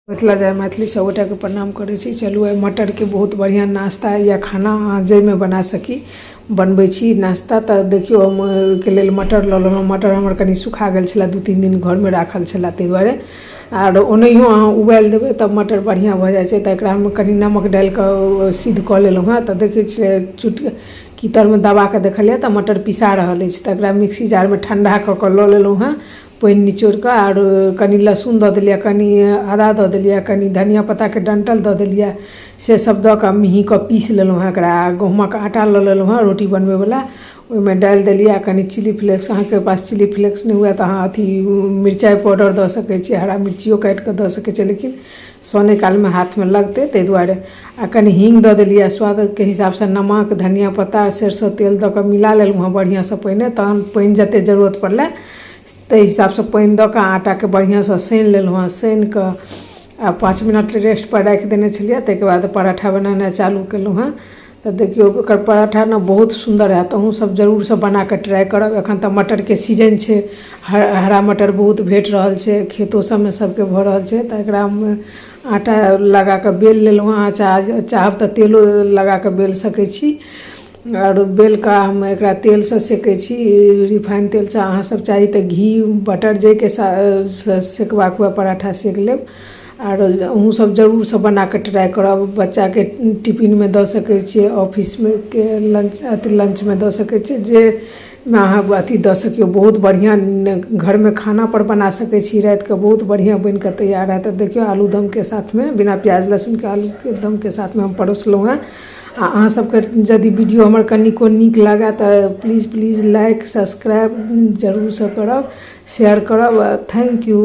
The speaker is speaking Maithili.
मिथिला जाय मैथिली सबगोटा के प्रणाम करे छी। चलू आई मटर के बहुत बढ़िया नाश्ता या खाना जै में बना सकी बनबै छी नाश्ता। तो देखियो हम के लेल मटर ल लेलहुँ। मटर हमर कनी सुखा गेल छला, 2-3 दिन घर में राखल छला, ताहि दुआरे आर ओनहियो अहाँ उबालि देबै तब मटर बढ़िया भऽ जाइ छै। तऽ एकरा हम कनी नमक डालि कऽ सिद्ध कऽ लेलहुँ हँ। तऽ देखै छियै चुटकी कीतर में दबा कऽ देखलिए तऽ मटर पिसा रहल अछि। तऽ एकरा मिक्सी जार में ठंडा कऽ कऽ लऽ लेलहुँ हँ, पानि निचोड़ कऽ। आर कनी लहसुन दऽ देलिए, कनी आदा दऽ देलिए, कनी धनिया पत्ता के डंटल दऽ देलिए, से सब दऽ कऽ मिही कऽ पीस लेलहुँ हँ। एकरा गहूमक आटा लऽ लेलहुँ हँ रोटी बनबै वाला, ओहिमे डालि देलिए। कनी चिली फ्लेक्स, अहाँके पास चिली फ्लेक्स नहीं हुए तो अहाँ अथी मिरचाई पाउडर दऽ सकै छी, हरा मिर्चियो काटि कऽ दऽ सकै छी, लेकिन सोने काल में हाथ में लगते ताहि दुआरे। आ कनी हींग दऽ देलिए, स्वाद के हिसाब से नमक, धनिया पत्ता, सरसों तेल दऽ कऽ मिला लेलहुँ हँ बढ़िया से। पहिने तहन पानि जते जरूरत पड़लै ताहि हिसाब से पानि दऽ कऽ आटा के बढ़िया से सानि लेलहुँ हँ। सानि कऽ आ 5 मिनट रेस्ट पर राखि देने छलिए। ताहिके बाद पराठा बनाना चालू केलहुँ हँ। तो देखियो एकर पराठा ना बहुत सुंदर है। अहूँ सब जरूर से बना के ट्राई करब। एखन तऽ मटर के सीजन छै, हरा मटर बहुत भेट रहल छै, खेतो सब में सबके भऽ रहल छै। तऽ एकरा आटा लगा कऽ बेल लेलहुँ हँ। चाहब तऽ तेलो लगा कऽ बेल सकै छी। और बेल कऽ हम एकरा तेल से सेकै छी, रिफाइन तेल से। अहाँ सब चाही तऽ घी बटर जे के सेकबाक हुए पराठा सेक लेब। और अहूँ सब जरूर से बना के ट्राई करब। बच्चा के टिफिन में दऽ सकै छियै, ऑफिस में के लंच में दऽ सकै छियै, जे में अहाँ अथी दऽ सकियो। बहुत बढ़िया घर में खाना पर बना सकै छी। रात के बहुत बढ़िया बन के तैयार है। तो देखियो आलू दम के साथ में, बिना प्याज लहसुन के आलू के दम के साथ में हम परोसलहुँ हैं। अहाँ सबके यदि वीडियो हमर कनिको नीक लागे तऽ प्लीज लाइक सब्सक्राइब जरूर से करब, शेयर करब। Thank U.